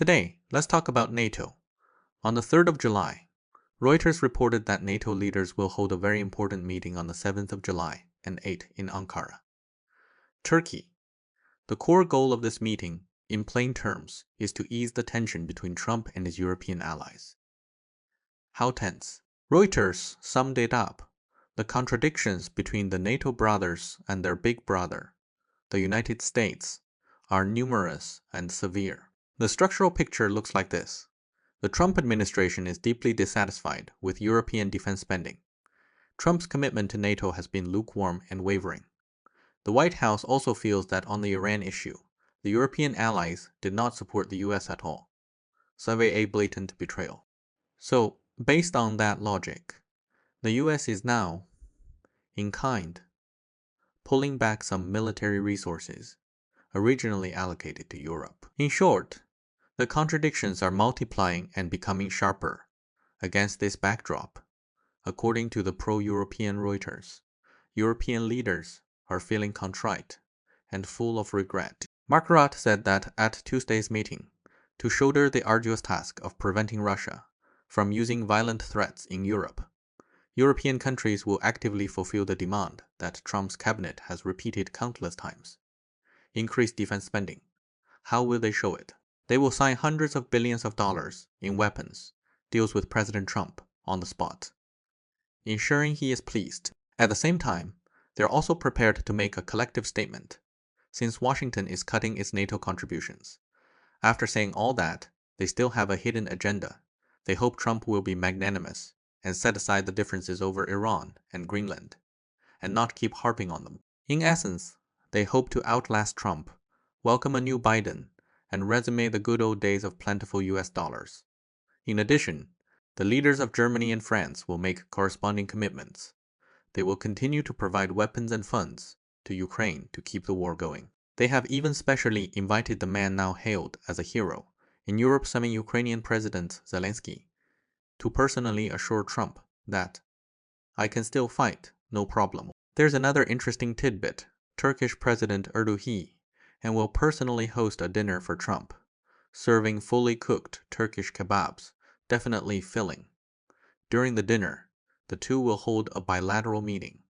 Today, let's talk about NATO. On the 3rd of July, Reuters reported that NATO leaders will hold a very important meeting on the 7th of July and 8th in Ankara. Turkey. The core goal of this meeting, in plain terms, is to ease the tension between Trump and his European allies. How tense? Reuters summed it up. The contradictions between the NATO brothers and their big brother, the United States, are numerous and severe. The structural picture looks like this. The Trump administration is deeply dissatisfied with European defense spending. Trump's commitment to NATO has been lukewarm and wavering. The White House also feels that on the Iran issue, the European allies did not support the US at all. Survey a blatant betrayal. So, based on that logic, the US is now, in kind, pulling back some military resources originally allocated to Europe. In short, the contradictions are multiplying and becoming sharper. Against this backdrop, according to the pro-European Reuters, European leaders are feeling contrite and full of regret. Mark Rutte said that at Tuesday's meeting, to shoulder the arduous task of preventing Russia from using violent threats in Europe, European countries will actively fulfill the demand that Trump's cabinet has repeated countless times. Increase defense spending. How will they show it? They will sign hundreds of billions of dollars in weapons deals with President Trump on the spot, ensuring he is pleased. At the same time, they're also prepared to make a collective statement, since Washington is cutting its NATO contributions. After saying all that, they still have a hidden agenda. They hope Trump will be magnanimous and set aside the differences over Iran and Greenland, and not keep harping on them. In essence, they hope to outlast Trump, welcome a new Biden, and resume the good old days of plentiful US dollars. In addition, the leaders of Germany and France will make corresponding commitments. They will continue to provide weapons and funds to Ukraine to keep the war going. They have even specially invited the man now hailed as a hero in Europe, semi-Ukrainian President Zelensky, to personally assure Trump that, "I can still fight, no problem." There's another interesting tidbit. Turkish President Erdogan and will personally host a dinner for Trump, serving fully cooked Turkish kebabs, definitely filling. During the dinner, the two will hold a bilateral meeting,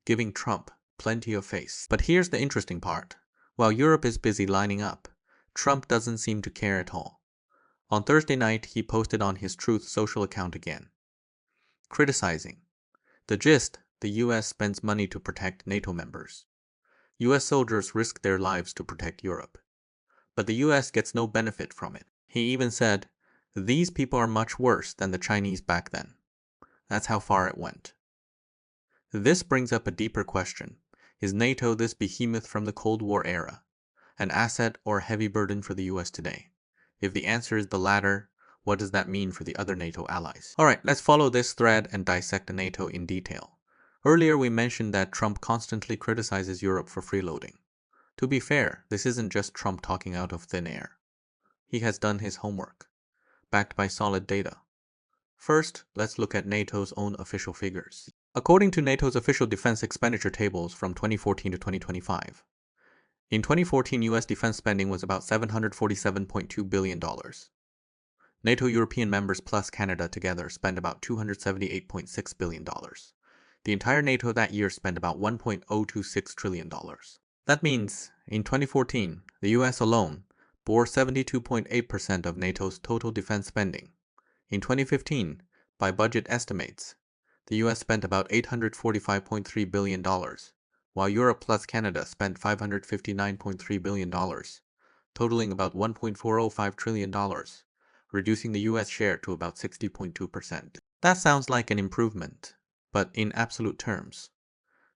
giving Trump plenty of face. But here's the interesting part. While Europe is busy lining up, Trump doesn't seem to care at all. On Thursday night, he posted on his Truth Social account again, criticizing. The gist: the US spends money to protect NATO members. US soldiers risk their lives to protect Europe. But the US gets no benefit from it. He even said, "These people are much worse than the Chinese back then." That's how far it went. This brings up a deeper question. Is NATO, this behemoth from the Cold War era, an asset or a heavy burden for the US today? If the answer is the latter, what does that mean for the other NATO allies? Alright, let's follow this thread and dissect NATO in detail. Earlier we mentioned that Trump constantly criticizes Europe for freeloading. To be fair, this isn't just Trump talking out of thin air. He has done his homework, backed by solid data. First, let's look at NATO's own official figures. According to NATO's official defense expenditure tables from 2014 to 2025, in 2014 US defense spending was about $747.2 billion. NATO European members plus Canada together spent about $278.6 billion. The entire NATO that year spent about $1.026 trillion. That means, in 2014, the US alone bore 72.8% of NATO's total defense spending. In 2015, by budget estimates, the US spent about $845.3 billion, while Europe plus Canada spent $559.3 billion, totaling about $1.405 trillion, reducing the US share to about 60.2%. That sounds like an improvement, but in absolute terms,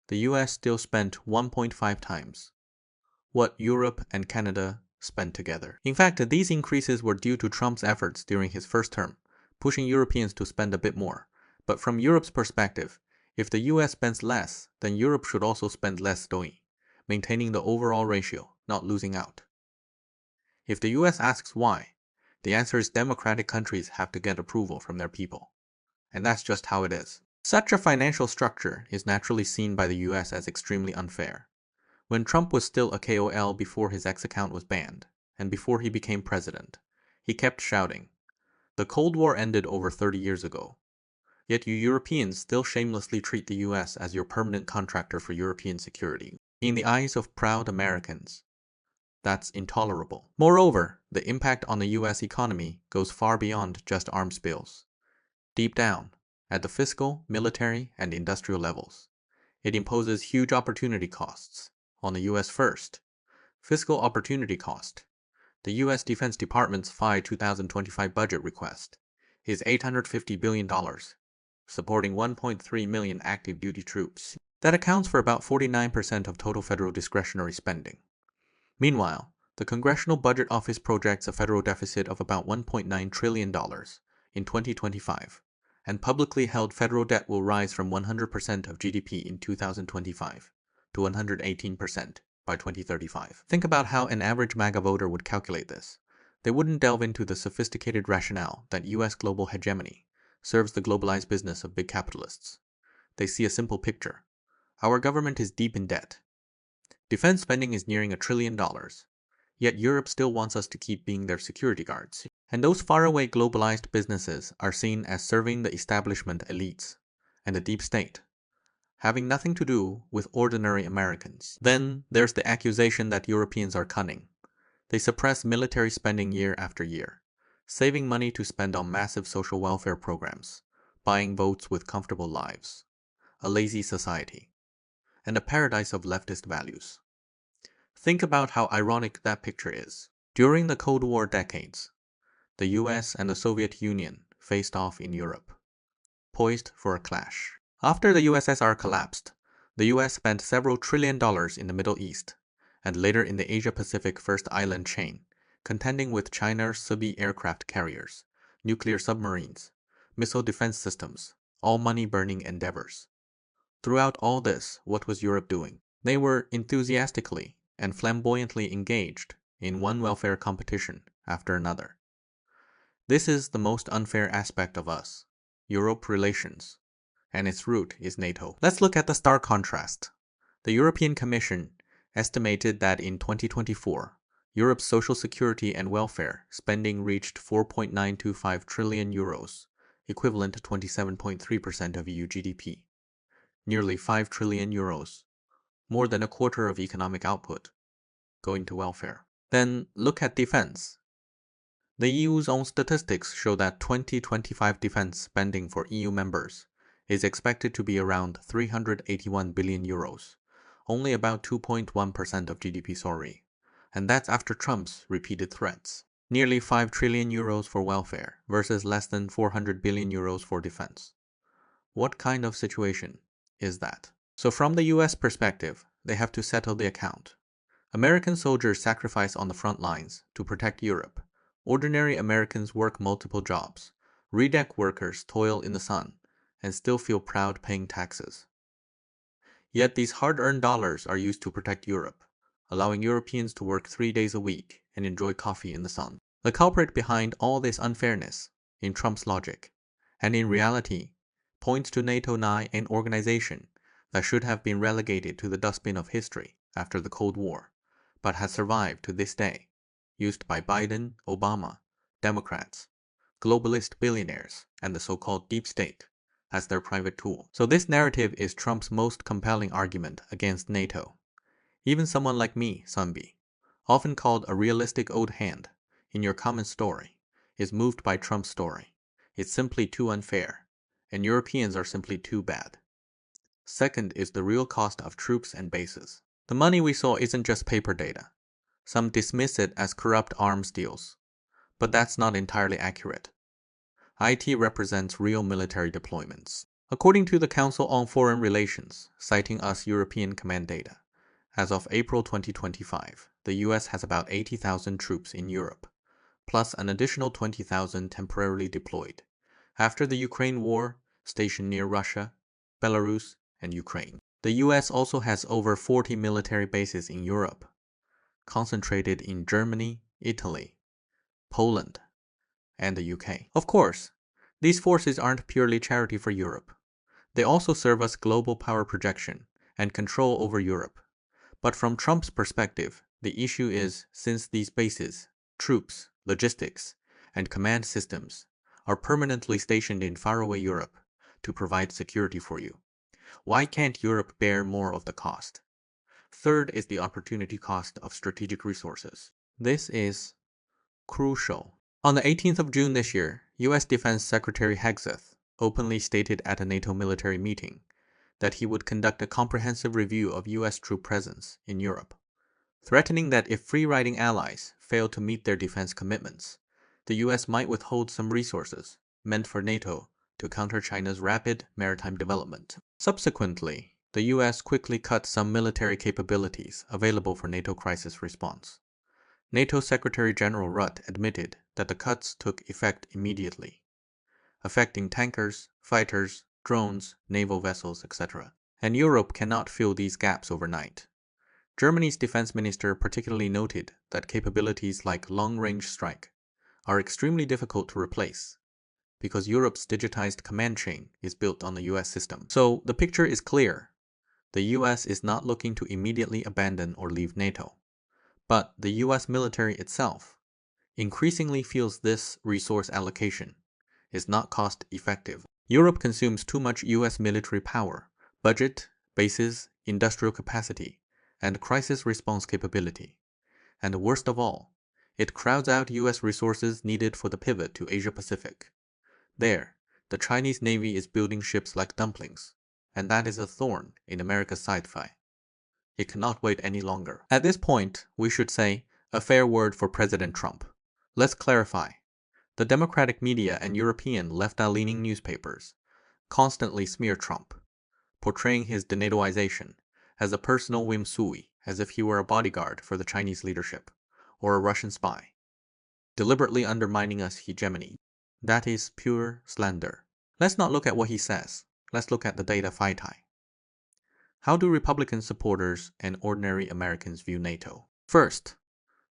the US still spent 1.5 times what Europe and Canada spent together. In fact, these increases were due to Trump's efforts during his first term, pushing Europeans to spend a bit more. But from Europe's perspective, if the US spends less, then Europe should also spend less doing, maintaining the overall ratio, not losing out. If the US asks why, the answer is democratic countries have to get approval from their people. And that's just how it is. Such a financial structure is naturally seen by the US as extremely unfair. When Trump was still a KOL before his X account was banned, and before he became president, He kept shouting. The Cold War ended over 30 years ago. Yet you Europeans still shamelessly treat the US as your permanent contractor for European security. In the eyes of proud Americans, that's intolerable. Moreover, the impact on the US economy goes far beyond just arms bills. Deep down, at the fiscal, military, and industrial levels, it imposes huge opportunity costs. On the US first, fiscal opportunity cost. The US Defense Department's FY 2025 budget request is $850 billion, supporting 1.3 million active duty troops. That accounts for about 49% of total federal discretionary spending. Meanwhile, the Congressional Budget Office projects a federal deficit of about $1.9 trillion in 2025, and publicly held federal debt will rise from 100% of GDP in 2025 to 118% by 2035. Think about how an average MAGA voter would calculate this. They wouldn't delve into the sophisticated rationale that US global hegemony serves the globalized business of big capitalists. They see a simple picture. Our government is deep in debt. Defense spending is nearing $1 trillion. Yet Europe still wants us to keep being their security guards. And those faraway globalized businesses are seen as serving the establishment elites and the deep state, having nothing to do with ordinary Americans. Then there's the accusation that Europeans are cunning. They suppress military spending year after year, saving money to spend on massive social welfare programs, buying votes with comfortable lives, a lazy society, and a paradise of leftist values. Think about how ironic that picture is. During the Cold War decades, the US and the Soviet Union faced off in Europe, poised for a clash. After the USSR collapsed, the US spent several $1 trillion in the Middle East, and later in the Asia-Pacific First Island chain, contending with China's Subi aircraft carriers, nuclear submarines, missile defense systems, all money-burning endeavors. Throughout all this, what was Europe doing? They were enthusiastically and flamboyantly engaged in one welfare competition after another. This is the most unfair aspect of us, Europe relations, and its root is NATO. Let's look at the stark contrast. The European Commission estimated that in 2024, Europe's social security and welfare spending reached 4.925 trillion euros, equivalent to 27.3% of EU GDP. Nearly 5 trillion euros, more than a quarter of economic output, going to welfare. Then look at defense. The EU's own statistics show that 2025 defense spending for EU members is expected to be around 381 billion euros, only about 2.1% of GDP, sorry. And that's after Trump's repeated threats. Nearly 5 trillion euros for welfare versus less than 400 billion euros for defense. What kind of situation is that? So from the US perspective, they have to settle the account. American soldiers sacrifice on the front lines to protect Europe. Ordinary Americans work multiple jobs. Redeck workers toil in the sun and still feel proud paying taxes. Yet these hard-earned dollars are used to protect Europe, allowing Europeans to work 3 days a week and enjoy coffee in the sun. The culprit behind all this unfairness, in Trump's logic, and in reality, points to NATO, an organization that should have been relegated to the dustbin of history after the Cold War, but has survived to this day, used by Biden, Obama, Democrats, globalist billionaires, and the so-called deep state as their private tool. So this narrative is Trump's most compelling argument against NATO. Even someone like me, Sunbi, often called a realistic old hand in your common story, is moved by Trump's story. It's simply too unfair, and Europeans are simply too bad. Second is the real cost of troops and bases. The money we saw isn't just paper data. Some dismiss it as corrupt arms deals, but that's not entirely accurate. IT represents real military deployments. According to the Council on Foreign Relations, citing US European Command data, as of April 2025, the US has about 80,000 troops in Europe, plus an additional 20,000 temporarily deployed, after the Ukraine war, stationed near Russia, Belarus, and Ukraine. The US also has over 40 military bases in Europe, concentrated in Germany, Italy, Poland, and the UK. Of course, these forces aren't purely charity for Europe. They also serve as global power projection and control over Europe. But from Trump's perspective, the issue is, since these bases, troops, logistics, and command systems are permanently stationed in faraway Europe to provide security for you. Why can't Europe bear more of the cost? Third is the opportunity cost of strategic resources. This is crucial. On the 18th of June this year, U.S. Defense Secretary Hegseth openly stated at a NATO military meeting that he would conduct a comprehensive review of U.S. troop presence in Europe, threatening that if free-riding allies fail to meet their defense commitments, the U.S. might withhold some resources meant for NATO to counter China's rapid maritime development. Subsequently, the U.S. quickly cut some military capabilities available for NATO crisis response. NATO Secretary General Rudd admitted that the cuts took effect immediately, affecting tankers, fighters, drones, naval vessels, etc. And Europe cannot fill these gaps overnight. Germany's defense minister particularly noted that capabilities like long-range strike are extremely difficult to replace because Europe's digitized command chain is built on the US system. So the picture is clear. The US is not looking to immediately abandon or leave NATO, but the US military itself increasingly feels this resource allocation is not cost-effective. Europe consumes too much US military power, budget, bases, industrial capacity, and crisis response capability. And worst of all, it crowds out US resources needed for the pivot to Asia-Pacific. There, the Chinese Navy is building ships like dumplings, and that is a thorn in America's side-fi. It cannot wait any longer. At this point, we should say a fair word for President Trump. Let's clarify. The Democratic media and European left-leaning newspapers constantly smear Trump, portraying his denatoization as a personal whim sui, as if he were a bodyguard for the Chinese leadership, or a Russian spy, deliberately undermining us hegemony. That is pure slander. Let's not look at what he says. Let's look at the data vitae. How do Republican supporters and ordinary Americans view NATO? First,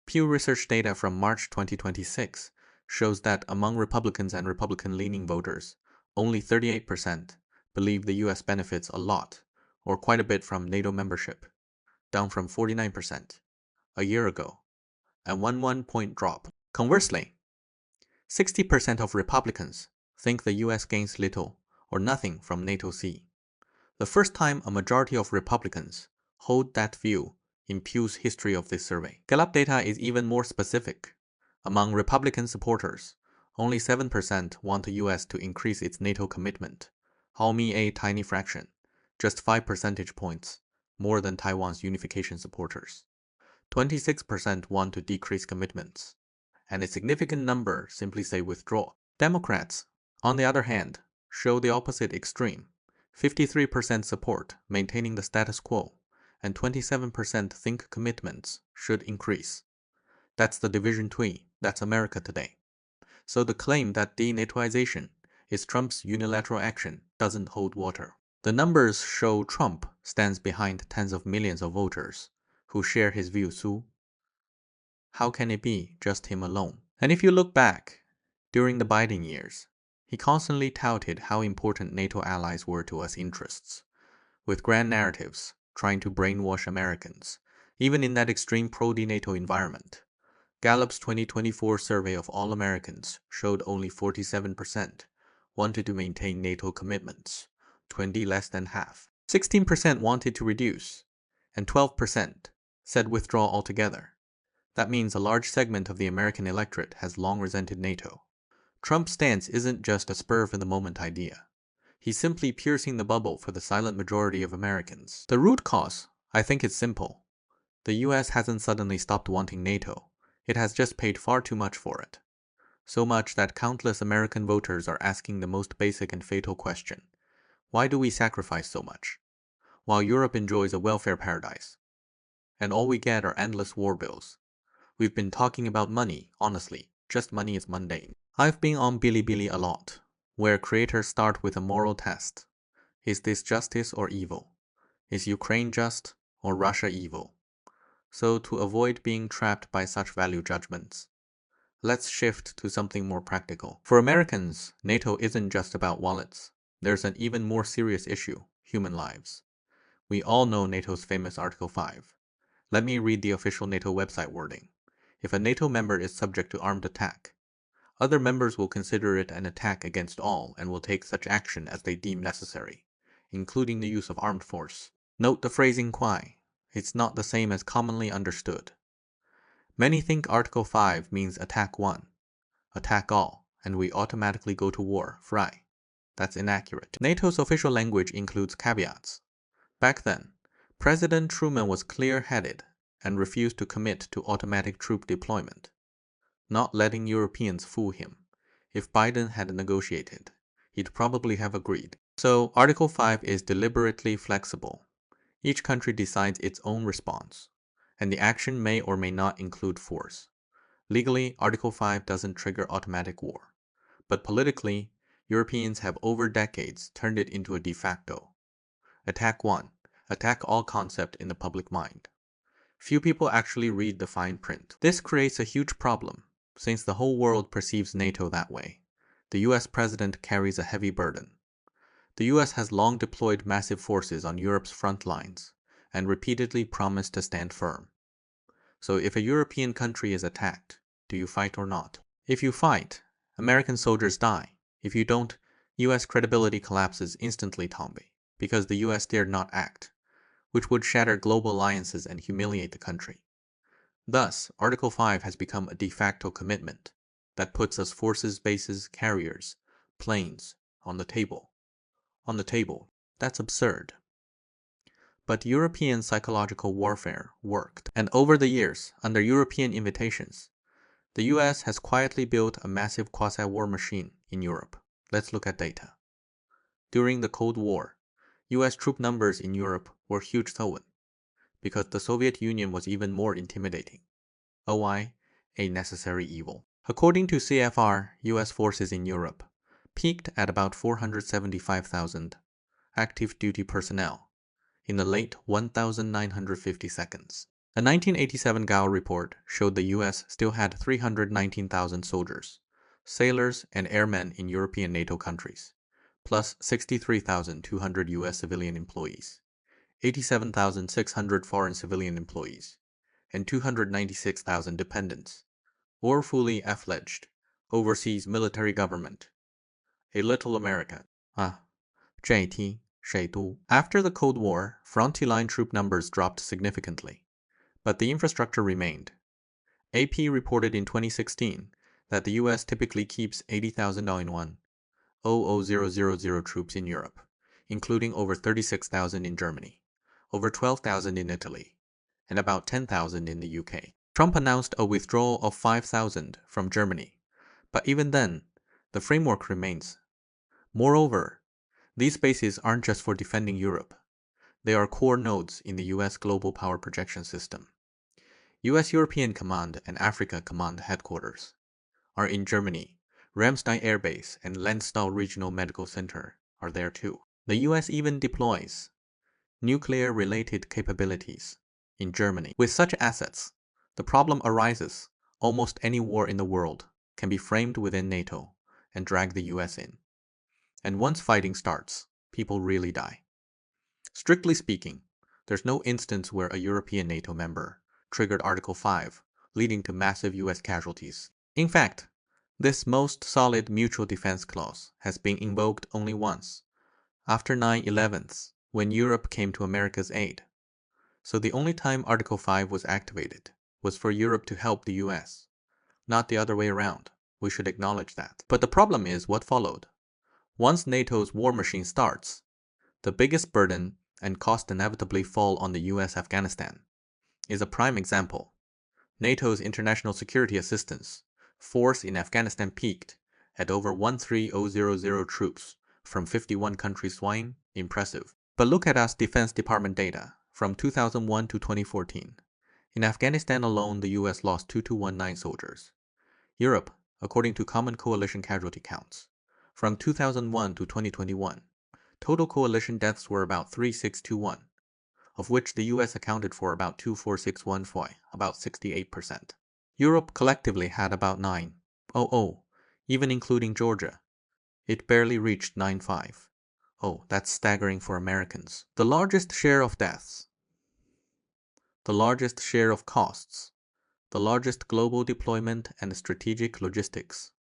Pew Research data from March 2026 shows that among Republicans and Republican-leaning voters, only 38% believe the US benefits a lot or quite a bit from NATO membership, down from 49% a year ago, a 1-point drop. Conversely, 60% of Republicans think the US gains little or nothing from NATO-C. The first time a majority of Republicans hold that view in Pew's history of this survey. Gallup data is even more specific. Among Republican supporters, only 7% want the US to increase its NATO commitment, only a tiny fraction, just 5 percentage points, more than Taiwan's unification supporters. 26% want to decrease commitments, and a significant number simply say withdraw. Democrats, on the other hand, show the opposite extreme. 53% support maintaining the status quo, and 27% think commitments should increase. That's the division tree. That's America today. So the claim that denatoization is Trump's unilateral action doesn't hold water. The numbers show Trump stands behind tens of millions of voters who share his view, so how can it be just him alone? And if you look back, during the Biden years, he constantly touted how important NATO allies were to us interests, with grand narratives trying to brainwash Americans, even in that extreme pro-NATO environment. Gallup's 2024 survey of all Americans showed only 47% wanted to maintain NATO commitments, 20 less than half. 16% wanted to reduce, and 12% said withdraw altogether. That means a large segment of the American electorate has long resented NATO. Trump's stance isn't just a spur-of-the-moment idea. He's simply piercing the bubble for the silent majority of Americans. The root cause, I think, is simple. The US hasn't suddenly stopped wanting NATO. It has just paid far too much for it. So much that countless American voters are asking the most basic and fatal question. Why do we sacrifice so much, while Europe enjoys a welfare paradise? And all we get are endless war bills. We've been talking about money, honestly. Just money is mundane. I've been on Bilibili a lot, where creators start with a moral test. Is this justice or evil? Is Ukraine just or Russia evil? So to avoid being trapped by such value judgments, let's shift to something more practical. For Americans, NATO isn't just about wallets. There's an even more serious issue, human lives. We all know NATO's famous Article 5. Let me read the official NATO website wording. If a NATO member is subject to armed attack, Other members will consider it an attack against all and will take such action as they deem necessary, including the use of armed force. Note the phrasing "quai." It's not the same as commonly understood. Many think Article 5 means attack one, attack all, and we automatically go to war, frei. That's inaccurate. NATO's official language includes caveats. Back then, President Truman was clear-headed and refused to commit to automatic troop deployment, not letting Europeans fool him. If Biden had negotiated, he'd probably have agreed. So, Article 5 is deliberately flexible. Each country decides its own response, and the action may or may not include force. Legally, Article 5 doesn't trigger automatic war, but politically, Europeans have over decades turned it into a de facto attack one, attack all concept in the public mind. Few people actually read the fine print. This creates a huge problem, since the whole world perceives NATO that way. The US president carries a heavy burden. The US has long deployed massive forces on Europe's front lines, and repeatedly promised to stand firm. So if a European country is attacked, do you fight or not? If you fight, American soldiers die. If you don't, US credibility collapses instantly, Tomby, because the US dared not act, which would shatter global alliances and humiliate the country. Thus, Article 5 has become a de facto commitment that puts us forces, bases, carriers, planes on the table. On the table. That's absurd. But European psychological warfare worked, and over the years, under European invitations, the US has quietly built a massive quasi-war machine in Europe. Let's look at data. During the Cold War, US troop numbers in Europe were huge though, because the Soviet Union was even more intimidating. OI, a necessary evil. According to CFR, US forces in Europe peaked at about 475,000 active duty personnel in the late 1950s. A 1987 Gao report showed the US still had 319,000 soldiers, sailors, and airmen in European NATO countries, plus 63,200 US civilian employees, 87,600 foreign civilian employees, and 296,000 dependents, or fully fledged overseas military government. A little America. JT. After the Cold War, frontline troop numbers dropped significantly, but the infrastructure remained. AP reported in 2016 that the US typically keeps 80,000 troops in Europe, including over 36,000 in Germany, over 12,000 in Italy, and about 10,000 in the UK. Trump announced a withdrawal of 5,000 from Germany, but even then, the framework remains. Moreover, these bases aren't just for defending Europe. They are core nodes in the US Global Power Projection System. US European Command and Africa Command headquarters are in Germany. Ramstein Air Base and Landstuhl Regional Medical Center are there too. The US even deploys nuclear-related capabilities in Germany. With such assets, the problem arises: almost any war in the world can be framed within NATO and drag the US in. And once fighting starts, people really die. Strictly speaking, there's no instance where a European NATO member triggered Article 5, leading to massive US casualties. In fact, this most solid mutual defense clause has been invoked only once, after 9/11, when Europe came to America's aid. So the only time Article 5 was activated was for Europe to help the US, not the other way around. We should acknowledge that. But the problem is what followed. Once NATO's war machine starts, the biggest burden and cost inevitably fall on the US. Afghanistan is a prime example. NATO's international security assistance force in Afghanistan peaked at over 13,000 troops from 51 countries. Impressive. But look at US Defense Department data from 2001 to 2014. In Afghanistan alone, the US lost 2,219 soldiers. Europe, according to Common Coalition casualty counts, from 2001 to 2021, total coalition deaths were about 3,621, of which the US accounted for about 2,461, about 68%. Europe collectively had about 900, even including Georgia. It barely reached 950. Oh, that's staggering for Americans. The largest share of deaths, the largest share of costs, the largest global deployment and strategic logistics,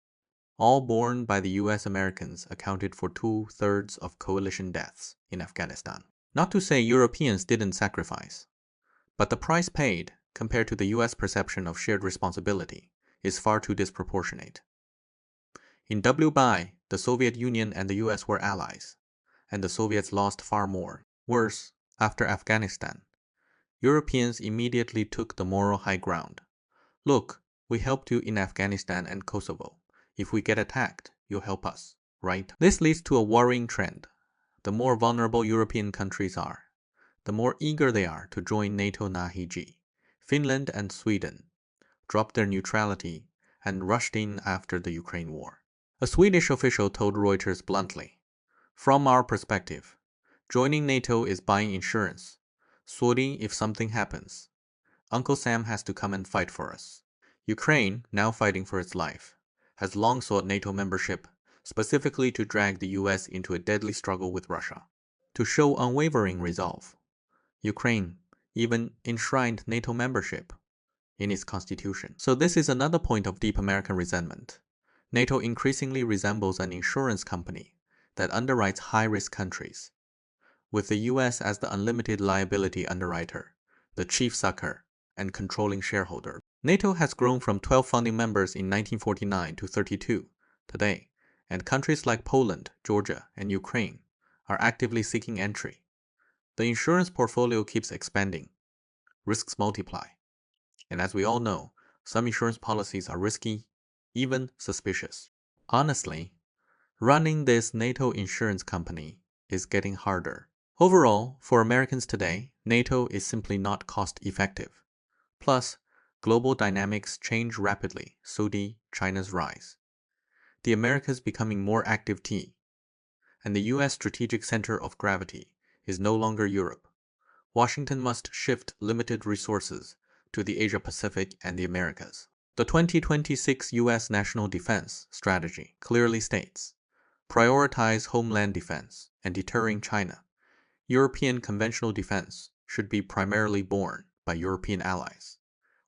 all borne by the US Americans, accounted for 2/3 of coalition deaths in Afghanistan. Not to say Europeans didn't sacrifice, but the price paid, compared to the US perception of shared responsibility, is far too disproportionate. In WBI, the Soviet Union and the US were allies, and the Soviets lost far more. Worse, after Afghanistan, Europeans immediately took the moral high ground. Look, we helped you in Afghanistan and Kosovo. If we get attacked, you'll help us, right? This leads to a worrying trend. The more vulnerable European countries are, the more eager they are to join NATO Nahiji. Finland and Sweden dropped their neutrality and rushed in after the Ukraine war. A Swedish official told Reuters bluntly, "From our perspective, joining NATO is buying insurance. Sorry if something happens. Uncle Sam has to come and fight for us." Ukraine, now fighting for its life, has long sought NATO membership, specifically to drag the US into a deadly struggle with Russia. To show unwavering resolve, Ukraine even enshrined NATO membership in its constitution. So this is another point of deep American resentment. NATO increasingly resembles an insurance company that underwrites high-risk countries, with the US as the unlimited liability underwriter, the chief sucker, and controlling shareholder. NATO has grown from 12 founding members in 1949 to 32 today, and countries like Poland, Georgia, and Ukraine are actively seeking entry. The insurance portfolio keeps expanding. Risks multiply. And as we all know, some insurance policies are risky, even suspicious. Honestly, running this NATO insurance company is getting harder. Overall, for Americans today, NATO is simply not cost-effective. Plus, global dynamics change rapidly, so do China's rise. The Americas becoming more active T, and the US strategic center of gravity is no longer Europe. Washington must shift limited resources to the Asia-Pacific and the Americas. The 2026 U.S. National Defense Strategy clearly states, prioritize homeland defense and deterring China. European conventional defense should be primarily borne by European allies,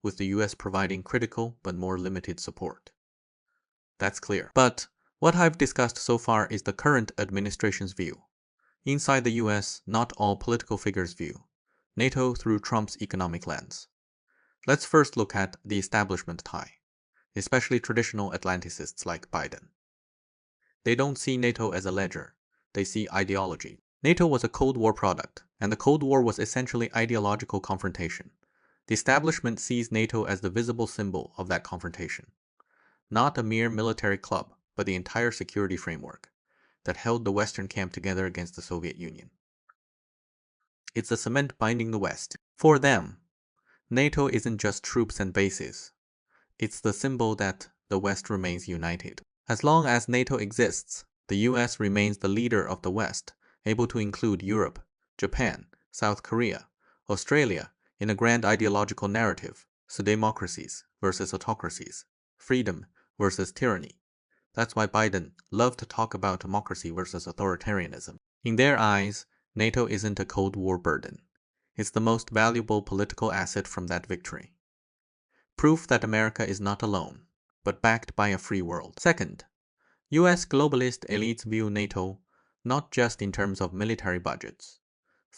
with the U.S. providing critical but more limited support. That's clear. But what I've discussed so far is the current administration's view. Inside the U.S., not all political figures view NATO through Trump's economic lens. Let's first look at the establishment tie, especially traditional Atlanticists like Biden. They don't see NATO as a ledger, they see ideology. NATO was a Cold War product, and the Cold War was essentially ideological confrontation. The establishment sees NATO as the visible symbol of that confrontation. Not a mere military club, but the entire security framework that held the Western camp together against the Soviet Union. It's the cement binding the West. For them, NATO isn't just troops and bases. It's the symbol that the West remains united. As long as NATO exists, the US remains the leader of the West, able to include Europe, Japan, South Korea, Australia in a grand ideological narrative, so democracies versus autocracies, freedom versus tyranny. That's why Biden loved to talk about democracy versus authoritarianism. In their eyes, NATO isn't a Cold War burden. It's the most valuable political asset from that victory. Proof that America is not alone, but backed by a free world. Second, US globalist elites view NATO not just in terms of military budgets.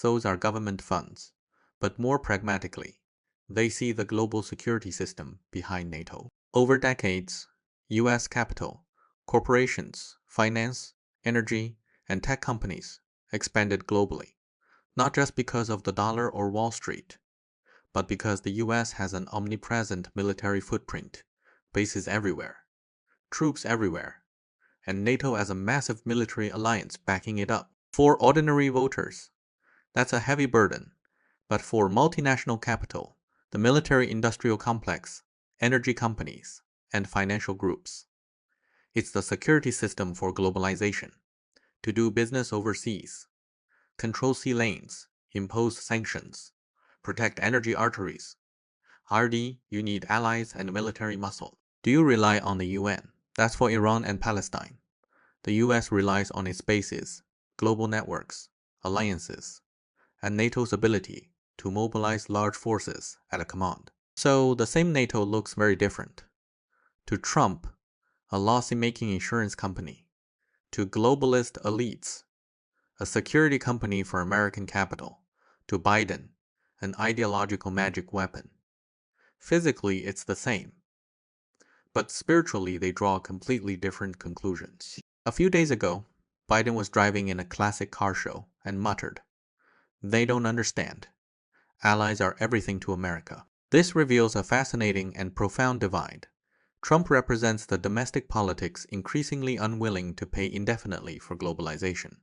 Those are government funds, but more pragmatically, they see the global security system behind NATO. Over decades, US capital, corporations, finance, energy, and tech companies expanded globally, not just because of the dollar or Wall Street, but because the US has an omnipresent military footprint, bases everywhere, troops everywhere, and NATO as a massive military alliance backing it up. For ordinary voters, that's a heavy burden, but for multinational capital, the military-industrial complex, energy companies, and financial groups, it's the security system for globalization, to do business overseas, control sea lanes, impose sanctions, protect energy arteries. RD, you need allies and military muscle. Do you rely on the UN? That's for Iran and Palestine. The US relies on its bases, global networks, alliances, and NATO's ability to mobilize large forces at a command. So the same NATO looks very different. To Trump, a lossy-making insurance company, to globalist elites, a security company for American capital, to Biden, an ideological magic weapon. Physically, it's the same, but spiritually they draw completely different conclusions. A few days ago, Biden was driving in a classic car show and muttered, "They don't understand. Allies are everything to America." This reveals a fascinating and profound divide. Trump represents the domestic politics increasingly unwilling to pay indefinitely for globalization.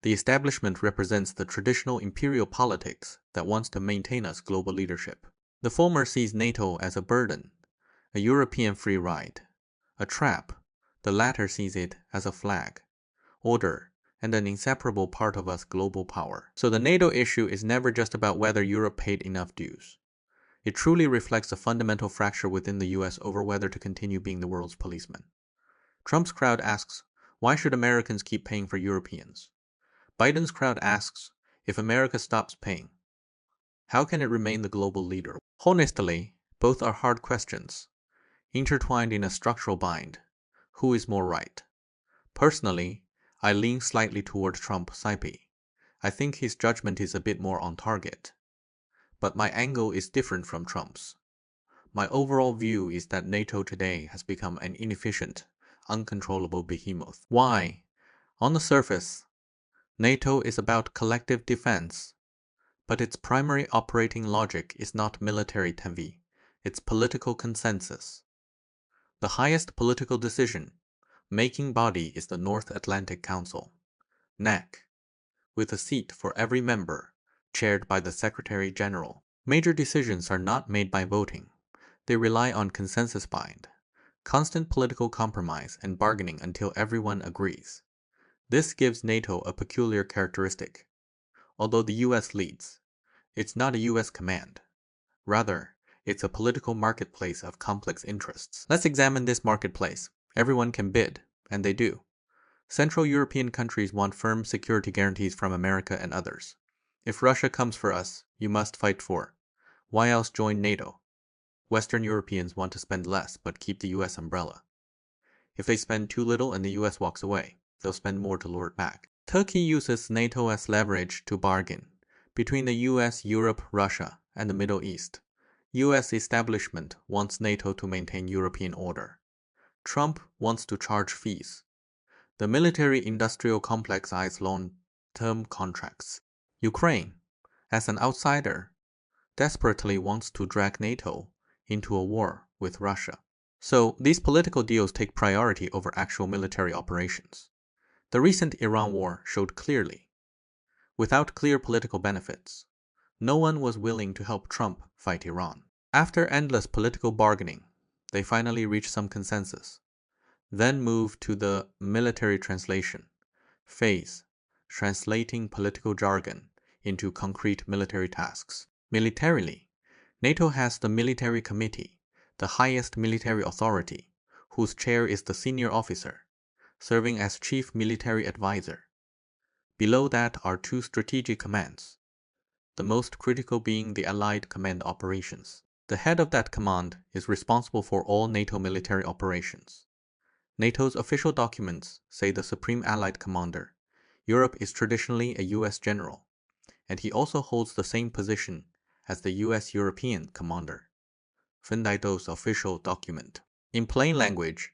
The establishment represents the traditional imperial politics that wants to maintain us global leadership. The former sees NATO as a burden, a European free ride, a trap. The latter sees it as a flag, order, and an inseparable part of us global power. So the NATO issue is never just about whether Europe paid enough dues. It truly reflects a fundamental fracture within the US over whether to continue being the world's policeman. Trump's crowd asks, why should Americans keep paying for Europeans? Biden's crowd asks, if America stops paying, how can it remain the global leader? Honestly, both are hard questions, intertwined in a structural bind. Who is more right? Personally, I lean slightly toward Trump Saipi. I think his judgment is a bit more on target. But my angle is different from Trump's. My overall view is that NATO today has become an inefficient, uncontrollable behemoth. Why? On the surface, NATO is about collective defense, but its primary operating logic is not military tenvy, it's political consensus. The highest political decision-making body is the North Atlantic Council, NAC, with a seat for every member, chaired by the Secretary General. Major decisions are not made by voting. They rely on consensus bind, constant political compromise and bargaining until everyone agrees. This gives NATO a peculiar characteristic. Although the US leads, it's not a US command. Rather, it's a political marketplace of complex interests. Let's examine this marketplace. Everyone can bid, and they do. Central European countries want firm security guarantees from America and others. If Russia comes for us, you must fight for. Why else join NATO? Western Europeans want to spend less but keep the US umbrella. If they spend too little and the US walks away, they'll spend more to lure it back. Turkey uses NATO as leverage to bargain between the US, Europe, Russia, and the Middle East. US establishment wants NATO to maintain European order. Trump wants to charge fees. The military-industrial complex eyes long-term contracts. Ukraine, as an outsider, desperately wants to drag NATO into a war with Russia. So these political deals take priority over actual military operations. The recent Iran war showed clearly, without clear political benefits, no one was willing to help Trump fight Iran. After endless political bargaining, they finally reached some consensus, then moved to the military translation phase, translating political jargon into concrete military tasks. Militarily, NATO has the Military Committee, the highest military authority, whose chair is the senior officer, serving as chief military advisor. Below that are two strategic commands, the most critical being the Allied Command Operations. The head of that command is responsible for all NATO military operations. NATO's official documents say the Supreme Allied Commander. Europe is traditionally a US general, and he also holds the same position as the US European Commander. NATO's official document. In plain language,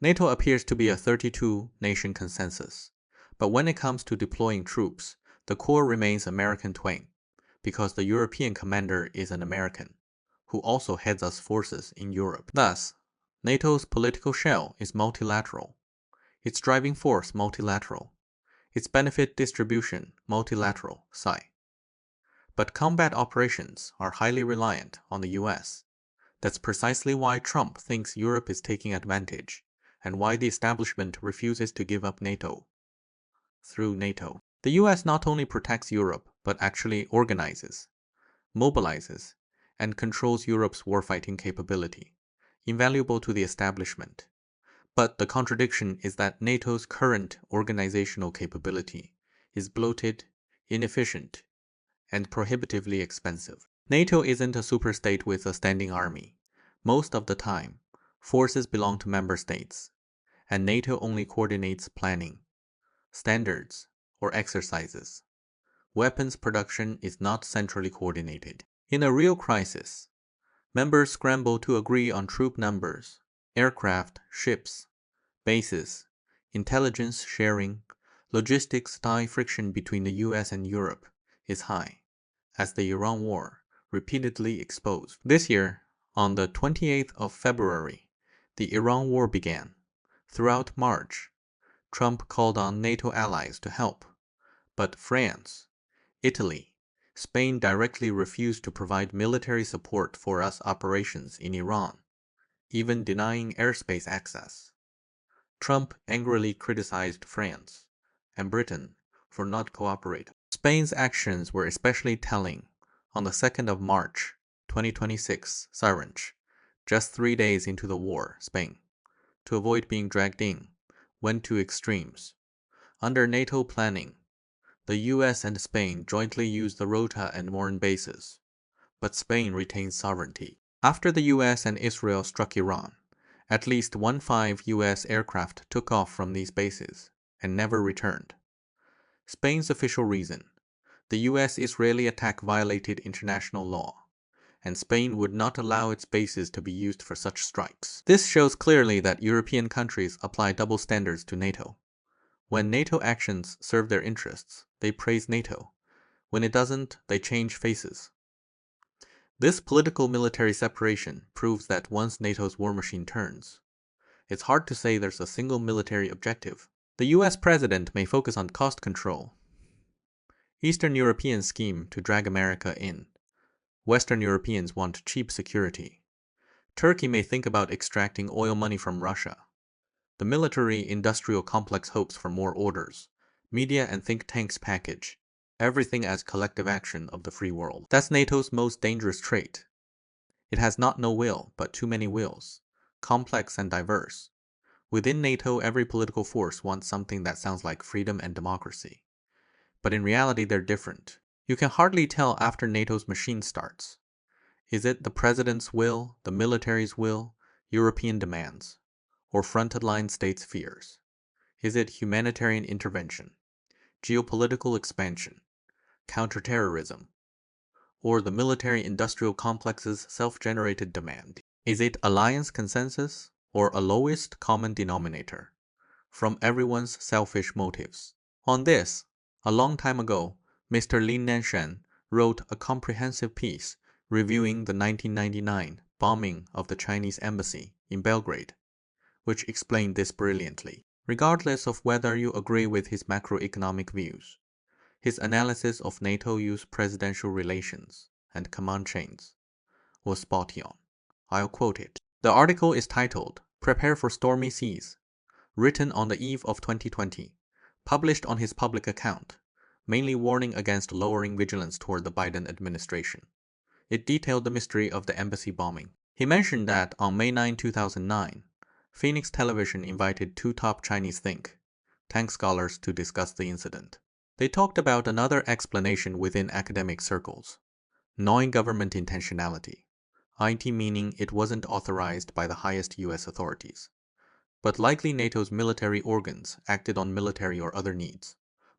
NATO appears to be a 32-nation consensus, but when it comes to deploying troops, the core remains American twang, because the European commander is an American, who also heads us forces in Europe. Thus, NATO's political shell is multilateral, its driving force multilateral, its benefit distribution multilateral, but combat operations are highly reliant on the US. That's precisely why Trump thinks Europe is taking advantage, and why the establishment refuses to give up NATO. Through NATO, the US not only protects Europe, but actually organizes, mobilizes, and controls Europe's warfighting capability, invaluable to the establishment. But the contradiction is that NATO's current organizational capability is bloated, inefficient, and prohibitively expensive. NATO isn't a superstate with a standing army. Most of the time, Forces belong to member states, and NATO only coordinates planning, standards, or exercises. Weapons production is not centrally coordinated. In a real crisis, members scramble to agree on troop numbers, aircraft, ships, bases, intelligence sharing, logistics. Die friction between the US and Europe is high, as the Iran war repeatedly exposed. This year, on the 28th of February, the Iran war began. Throughout March, Trump called on NATO allies to help, but France, Italy, Spain directly refused to provide military support for US operations in Iran, even denying airspace access. Trump angrily criticized France and Britain for not cooperating. Spain's actions were especially telling. On the 2nd of March, 2026, Syringe, just 3 days into the war, Spain, to avoid being dragged in, went to extremes. Under NATO planning, the US and Spain jointly used the Rota and Morin bases, but Spain retained sovereignty. After the US and Israel struck Iran, at least 15 US aircraft took off from these bases and never returned. Spain's official reason: the US-Israeli attack violated international law, and Spain would not allow its bases to be used for such strikes. This shows clearly that European countries apply double standards to NATO. When NATO actions serve their interests, they praise NATO. When it doesn't, they change faces. This political-military separation proves that once NATO's war machine turns, it's hard to say there's a single military objective. The US president may focus on cost control. Eastern Europeans scheme to drag America in. Western Europeans want cheap security. Turkey may think about extracting oil money from Russia. The military-industrial complex hopes for more orders. Media and think tanks package everything as collective action of the free world. That's NATO's most dangerous trait. It has not no will, but too many wills, complex and diverse. Within NATO, every political force wants something that sounds like freedom and democracy. But in reality, they're different. You can hardly tell after NATO's machine starts. Is it the president's will, the military's will, European demands, or frontline states' fears? Is it humanitarian intervention, geopolitical expansion, counterterrorism, or the military-industrial complex's self-generated demand? Is it alliance consensus, or a lowest common denominator, from everyone's selfish motives? On this, a long time ago, Mr. Lin Nanshan wrote a comprehensive piece reviewing the 1999 bombing of the Chinese embassy in Belgrade, which explained this brilliantly. Regardless of whether you agree with his macroeconomic views, his analysis of NATO-US presidential relations and command chains was spot on. I'll quote it. The article is titled, "Prepare for Stormy Seas," written on the eve of 2020, published on his public account, mainly warning against lowering vigilance toward the Biden administration. It detailed the mystery of the embassy bombing. He mentioned that on May 9, 2009, Phoenix Television invited two top Chinese think tank scholars to discuss the incident. They talked about another explanation within academic circles: gnawing government intentionality, IT meaning it wasn't authorized by the highest US authorities, but likely NATO's military organs acted on military or other needs,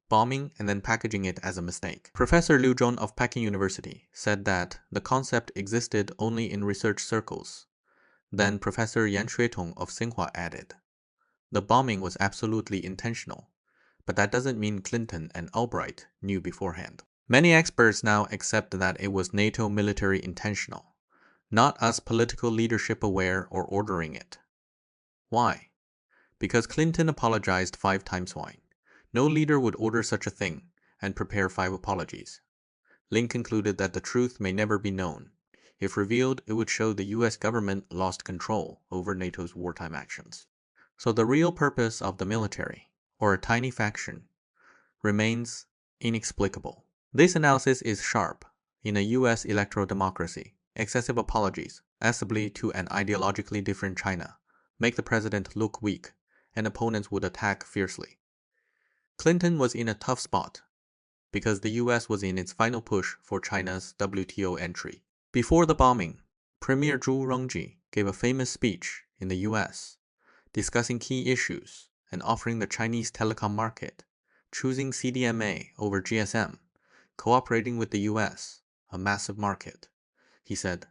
bombing and then packaging it as a mistake. Professor Liu Zhong of Peking University said that the concept existed only in research circles. Then Professor Yan Shuitong of Tsinghua added, the bombing was absolutely intentional, but that doesn't mean Clinton and Albright knew beforehand. Many experts now accept that it was NATO military intentional, not us political leadership aware or ordering it. Why? Because Clinton apologized 5 times wine. No leader would order such a thing and prepare 5 apologies. Lin concluded that the truth may never be known. If revealed, it would show the US government lost control over NATO's wartime actions. So the real purpose of the military, or a tiny faction, remains inexplicable. This analysis is sharp. In a US electoral democracy, excessive apologies, possibly to an ideologically different China, make the president look weak, and opponents would attack fiercely. Clinton was in a tough spot because the US was in its final push for China's WTO entry. Before the bombing, Premier Zhu Rongji gave a famous speech in the US, discussing key issues and offering the Chinese telecom market, choosing CDMA over GSM, cooperating with the US, a massive market. He said,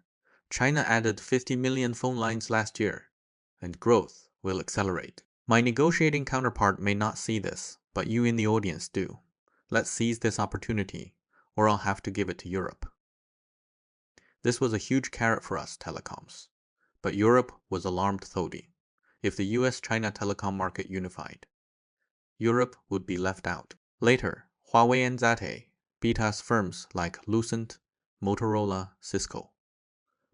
China added 50 million phone lines last year, and growth will accelerate. My negotiating counterpart may not see this, but you in the audience do. Let's seize this opportunity, or I'll have to give it to Europe. This was a huge carrot for us telecoms, but Europe was alarmed thodi. If the US-China telecom market unified, Europe would be left out. Later, Huawei and ZTE beat us firms like Lucent, Motorola, Cisco.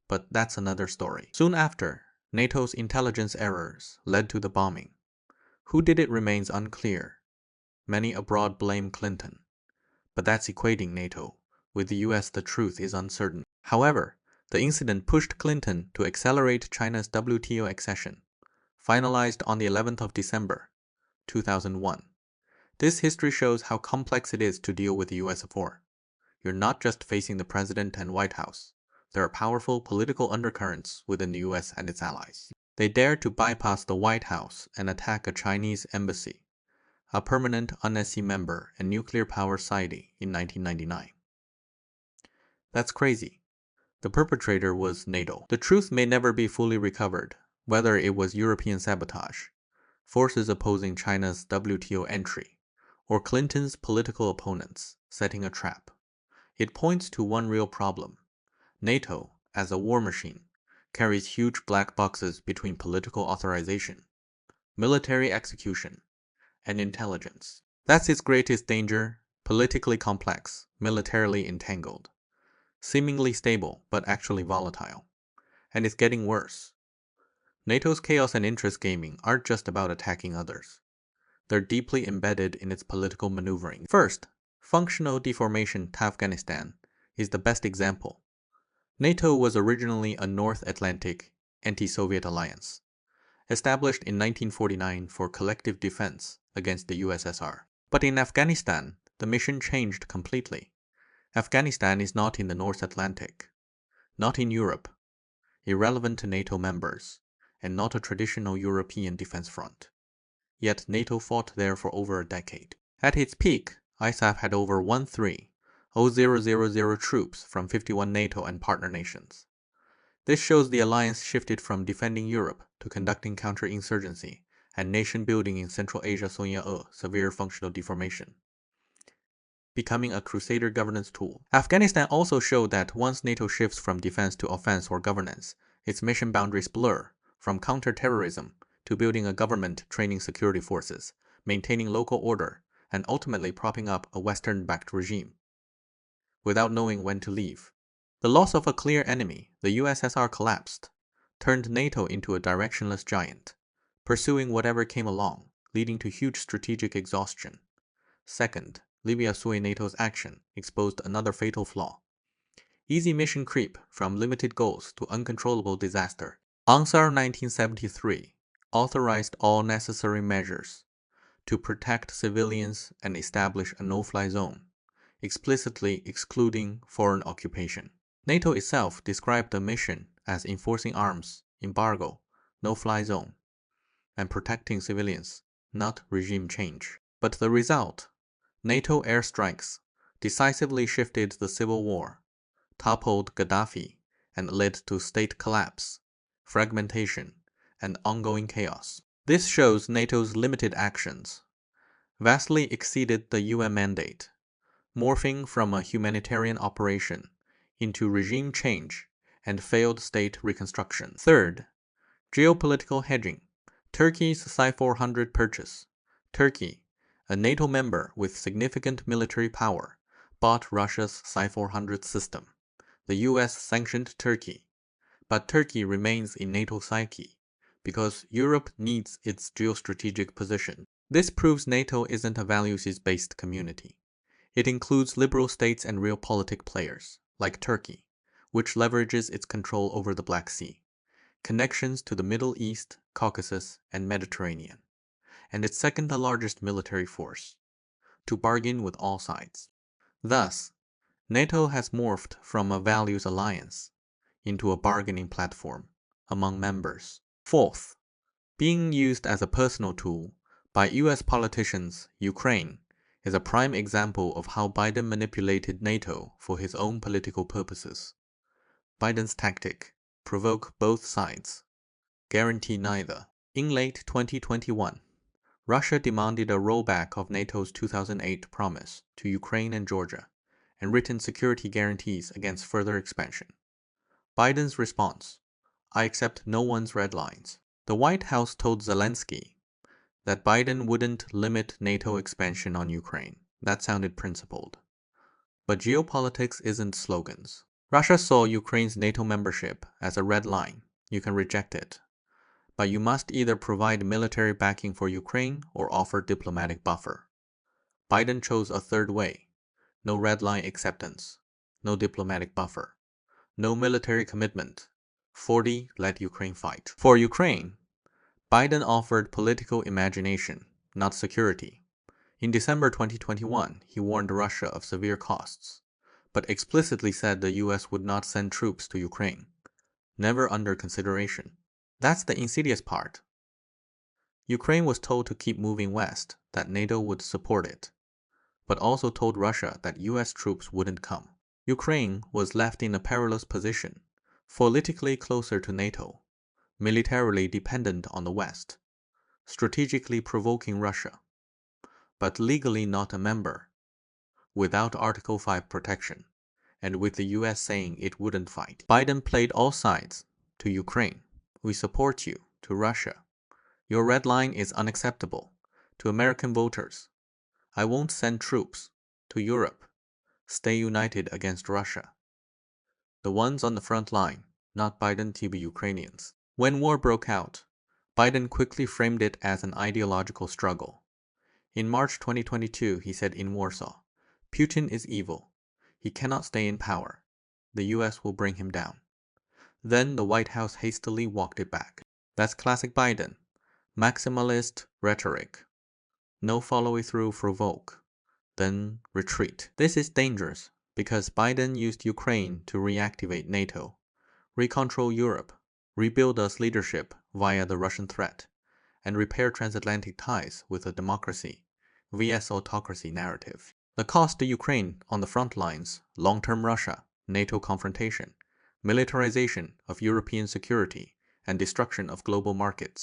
But that's another story. Soon after, NATO's intelligence errors led to the bombing. Who did it remains unclear. Many abroad blame Clinton. But that's equating NATO. With the US, the truth is uncertain. However, the incident pushed Clinton to accelerate China's WTO accession, finalized on the 11th of December, 2001. This history shows how complex it is to deal with the US of war. You're not just facing the president and White House. There are powerful political undercurrents within the US and its allies. They dared to bypass the White House and attack a Chinese embassy, a permanent UNSC member and nuclear power siting in 1999. That's crazy. The perpetrator was NATO. The truth may never be fully recovered, whether it was European sabotage, forces opposing China's WTO entry, or Clinton's political opponents setting a trap. It points to one real problem. NATO, as a war machine, carries huge black boxes between political authorization, military execution, and intelligence. That's its greatest danger, politically complex, militarily entangled, seemingly stable but actually volatile. And it's getting worse. NATO's chaos and interest gaming aren't just about attacking others. They're deeply embedded in its political maneuvering. First, functional deformation to Afghanistan is the best example. NATO was originally a North Atlantic anti-Soviet alliance, established in 1949 for collective defense against the USSR. But in Afghanistan, the mission changed completely. Afghanistan is not in the North Atlantic, not in Europe, irrelevant to NATO members, and not a traditional European defense front. Yet NATO fought there for over a decade. At its peak, ISAF had over 13,000 troops from 51 NATO and partner nations. This shows the alliance shifted from defending Europe to conducting counterinsurgency and nation building in Central Asia severe functional deformation, becoming a crusader governance tool. Afghanistan also showed that once NATO shifts from defense to offense or governance, its mission boundaries blur, from counterterrorism to building a government, training security forces, maintaining local order, and ultimately propping up a Western-backed regime, without knowing when to leave. The loss of a clear enemy, the USSR collapsed, turned NATO into a directionless giant, pursuing whatever came along, leading to huge strategic exhaustion. Second, Libya NATO's action exposed another fatal flaw. Easy mission creep from limited goals to uncontrollable disaster. Ansar 1973 authorized all necessary measures to protect civilians and establish a no-fly zone, explicitly excluding foreign occupation. NATO itself described the mission as enforcing arms, embargo, no-fly zone, and protecting civilians, not regime change. But the result, NATO airstrikes, decisively shifted the civil war, toppled Gaddafi, and led to state collapse, fragmentation, and ongoing chaos. This shows NATO's limited actions vastly exceeded the UN mandate, morphing from a humanitarian operation into regime change and failed state reconstruction. Third, geopolitical hedging. Turkey's Su-400 purchase. Turkey, a NATO member with significant military power, bought Russia's Su-400 system. The US sanctioned Turkey, but Turkey remains in NATO psyche because Europe needs its geostrategic position. This proves NATO isn't a values-based community. It includes liberal states and realpolitik players, like Turkey, which leverages its control over the Black Sea, connections to the Middle East, Caucasus, and Mediterranean, and its second largest military force, to bargain with all sides. Thus, NATO has morphed from a values alliance into a bargaining platform among members. Fourth, being used as a personal tool by US politicians, Ukraine is a prime example of how Biden manipulated NATO for his own political purposes. Biden's tactic: provoke both sides, guarantee neither. In late 2021, Russia demanded a rollback of NATO's 2008 promise to Ukraine and Georgia and written security guarantees against further expansion. Biden's response: I accept no one's red lines. The White House told Zelensky that Biden wouldn't limit NATO expansion on Ukraine. That sounded principled. But geopolitics isn't slogans. Russia saw Ukraine's NATO membership as a red line. You can reject it, but you must either provide military backing for Ukraine or offer diplomatic buffer. Biden chose a third way: no red line acceptance, no diplomatic buffer, no military commitment. 40. Let Ukraine fight. For Ukraine, Biden offered political imagination, not security. In December 2021, he warned Russia of severe costs, but explicitly said the US would not send troops to Ukraine. Never under consideration. That's the insidious part. Ukraine was told to keep moving west, that NATO would support it, but also told Russia that US troops wouldn't come. Ukraine was left in a perilous position, politically closer to NATO, militarily dependent on the West, strategically provoking Russia, but legally not a member, without Article 5 protection, and with the US saying it wouldn't fight. Biden played all sides. To Ukraine: we support you. To Russia: your red line is unacceptable. To American voters: I won't send troops. To Europe: stay united against Russia. The ones on the front line, not Biden TB Ukrainians. When war broke out, Biden quickly framed it as an ideological struggle. In March 2022, he said in Warsaw, Putin is evil. He cannot stay in power. The US will bring him down. Then the White House hastily walked it back. That's classic Biden. Maximalist rhetoric. No follow-through, provoke, then retreat. This is dangerous because Biden used Ukraine to reactivate NATO, recontrol Europe, rebuild us leadership via the Russian threat, and repair transatlantic ties with a democracy vs autocracy narrative. The cost to Ukraine on the front lines: long-term Russia, NATO confrontation, militarization of European security, and destruction of global markets.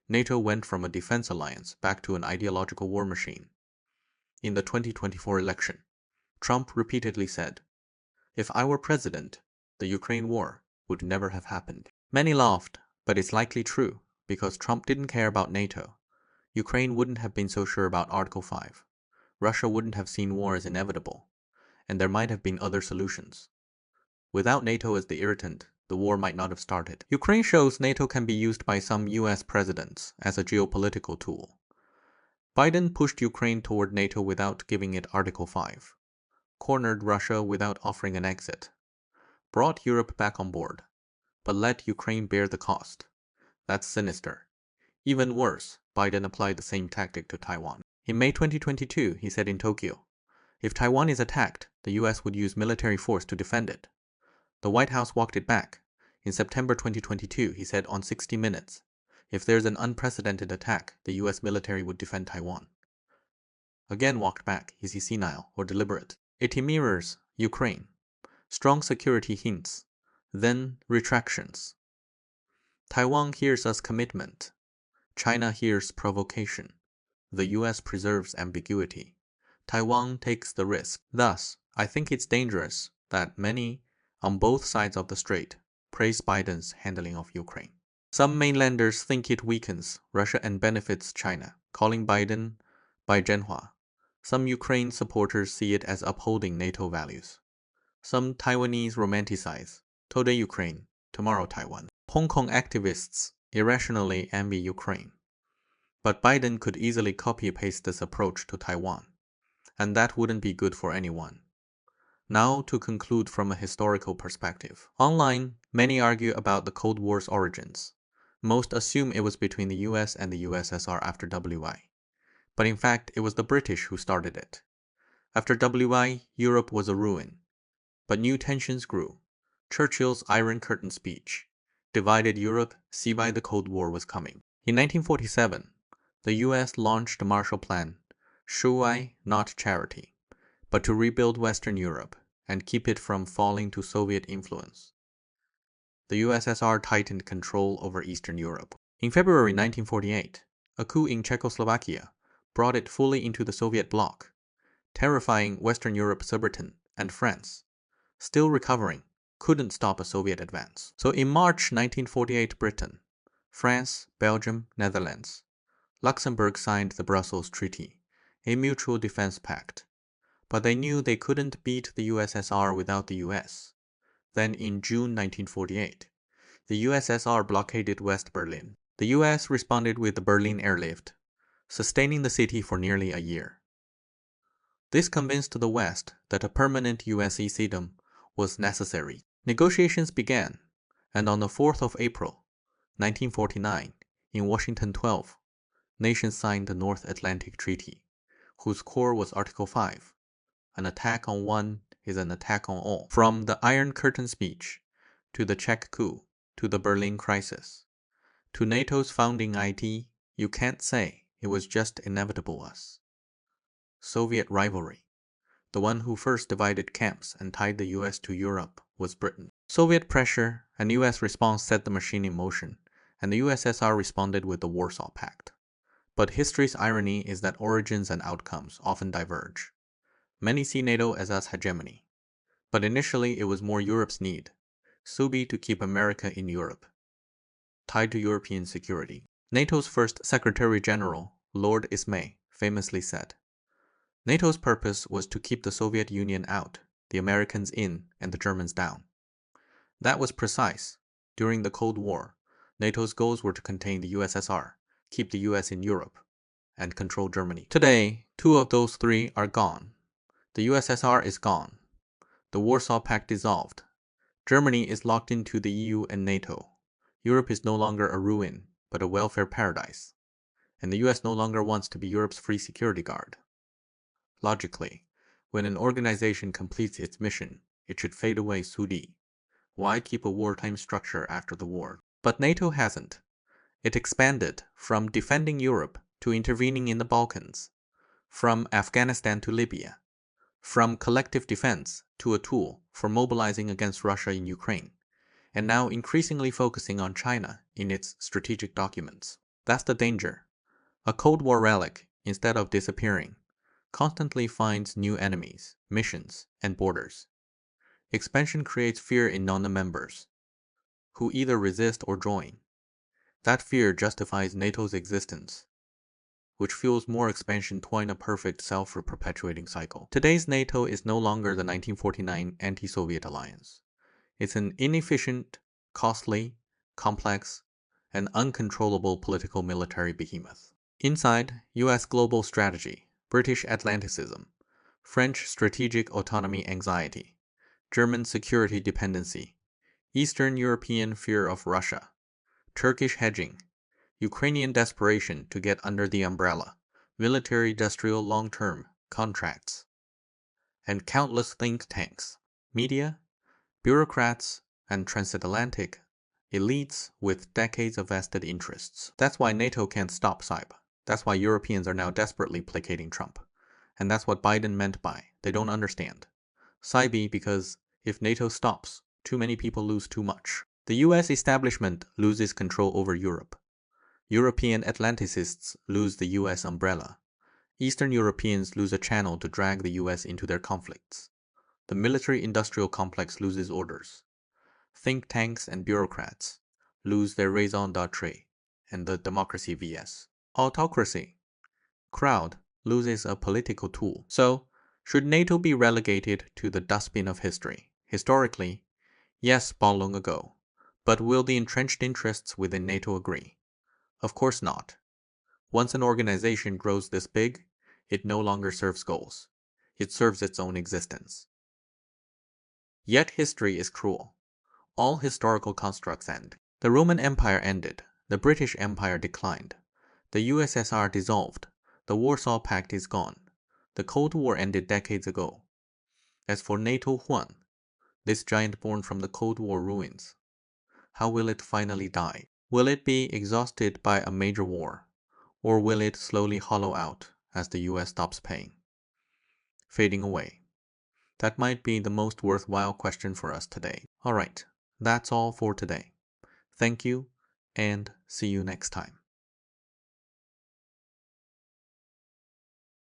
NATO went from a defense alliance back to an ideological war machine. In the 2024 election, Trump repeatedly said, if I were president, the Ukraine war would never have happened. Many laughed, but it's likely true, because Trump didn't care about NATO. Ukraine wouldn't have been so sure about Article 5. Russia wouldn't have seen war as inevitable, and there might have been other solutions. Without NATO as the irritant, the war might not have started. Ukraine shows NATO can be used by some US presidents as a geopolitical tool. Biden pushed Ukraine toward NATO without giving it Article 5, cornered Russia without offering an exit, brought Europe back on board, but let Ukraine bear the cost. That's sinister. Even worse, Biden applied the same tactic to Taiwan. In May 2022, he said in Tokyo, if Taiwan is attacked, the US would use military force to defend it. The White House walked it back. In September 2022, he said on 60 Minutes, if there's an unprecedented attack, the US military would defend Taiwan. Again walked back. Is he senile or deliberate? It mirrors Ukraine. Strong security hints, then retractions. Taiwan hears us commitment. China hears provocation. The US preserves ambiguity. Taiwan takes the risk. Thus, I think it's dangerous that many, on both sides of the strait, praise Biden's handling of Ukraine. Some mainlanders think it weakens Russia and benefits China, calling Biden Baijianhua. Some Ukraine supporters see it as upholding NATO values. Some Taiwanese romanticize today Ukraine, tomorrow Taiwan. Hong Kong activists irrationally envy Ukraine. But Biden could easily copy-paste this approach to Taiwan, and that wouldn't be good for anyone. Now to conclude from a historical perspective. Online, many argue about the Cold War's origins. Most assume it was between the US and the USSR after WI. But in fact, it was the British who started it. After WI, Europe was a ruin. But new tensions grew. Churchill's Iron Curtain speech, divided Europe, see why the Cold War was coming. In 1947, the US launched the Marshall Plan, shuai, not charity, but to rebuild Western Europe and keep it from falling to Soviet influence. The USSR tightened control over Eastern Europe. In February 1948, a coup in Czechoslovakia brought it fully into the Soviet bloc, terrifying Western Europe, Britain, and France, still recovering, couldn't stop a Soviet advance. So in March 1948, Britain, France, Belgium, Netherlands, Luxembourg signed the Brussels Treaty, a mutual defense pact. But they knew they couldn't beat the USSR without the US. Then in June 1948, the USSR blockaded West Berlin. The US responded with the Berlin airlift, sustaining the city for nearly a year. This convinced the West that a permanent US sedum was necessary. Negotiations began, and on the 4th of April, 1949, in Washington 12, nations signed the North Atlantic Treaty, whose core was Article 5. An attack on one is an attack on all. From the Iron Curtain speech, to the Czech coup, to the Berlin crisis, to NATO's founding idea, you can't say it was just inevitable us. Soviet rivalry. The one who first divided camps and tied the US to Europe was Britain. Soviet pressure and US response set the machine in motion, and the USSR responded with the Warsaw Pact. But history's irony is that origins and outcomes often diverge. Many see NATO as us hegemony, but initially it was more Europe's need, Subi to keep America in Europe, tied to European security. NATO's first Secretary General, Lord Ismay, famously said, NATO's purpose was to keep the Soviet Union out, the Americans in, and the Germans down. That was precise. During the Cold War, NATO's goals were to contain the USSR, keep the US in Europe, and control Germany. Today, two of those three are gone. The USSR is gone. The Warsaw Pact dissolved. Germany is locked into the EU and NATO. Europe is no longer a ruin, but a welfare paradise. And the US no longer wants to be Europe's free security guard. Logically, when an organization completes its mission, it should fade away sudi. Why keep a wartime structure after the war? But NATO hasn't. It expanded from defending Europe to intervening in the Balkans, from Afghanistan to Libya, from collective defense to a tool for mobilizing against Russia in Ukraine, and now increasingly focusing on China in its strategic documents. That's the danger. A Cold War relic, instead of disappearing, constantly finds new enemies, missions, and borders. Expansion creates fear in non-members, who either resist or join. That fear justifies NATO's existence, which fuels more expansion toward a perfect self-perpetuating cycle. Today's NATO is no longer the 1949 anti-Soviet alliance. It's an inefficient, costly, complex, and uncontrollable political military behemoth. Inside, US global strategy, British Atlanticism, French strategic autonomy anxiety, German security dependency, Eastern European fear of Russia, Turkish hedging, Ukrainian desperation to get under the umbrella, military-industrial long-term contracts, and countless think tanks, media, bureaucrats, and transatlantic elites with decades of vested interests. That's why NATO can't stop Cyber. That's why Europeans are now desperately placating Trump. And that's what Biden meant by, they don't understand. Cyber because if NATO stops, too many people lose too much. The US establishment loses control over Europe. European Atlanticists lose the US umbrella. Eastern Europeans lose a channel to drag the US into their conflicts. The military-industrial complex loses orders. Think tanks and bureaucrats lose their raison d'etre and the democracy vs. autocracy. Crowd loses a political tool. So, should NATO be relegated to the dustbin of history? Historically, yes, long ago. But will the entrenched interests within NATO agree? Of course not. Once an organization grows this big, it no longer serves goals. It serves its own existence. Yet history is cruel. All historical constructs end. The Roman Empire ended. The British Empire declined. The USSR dissolved. The Warsaw Pact is gone. The Cold War ended decades ago. As for NATO Huan, this giant born from the Cold War ruins, how will it finally die? Will it be exhausted by a major war? Or will it slowly hollow out as the US stops paying? Fading away. That might be the most worthwhile question for us today. Alright, that's all for today. Thank you, and see you next time.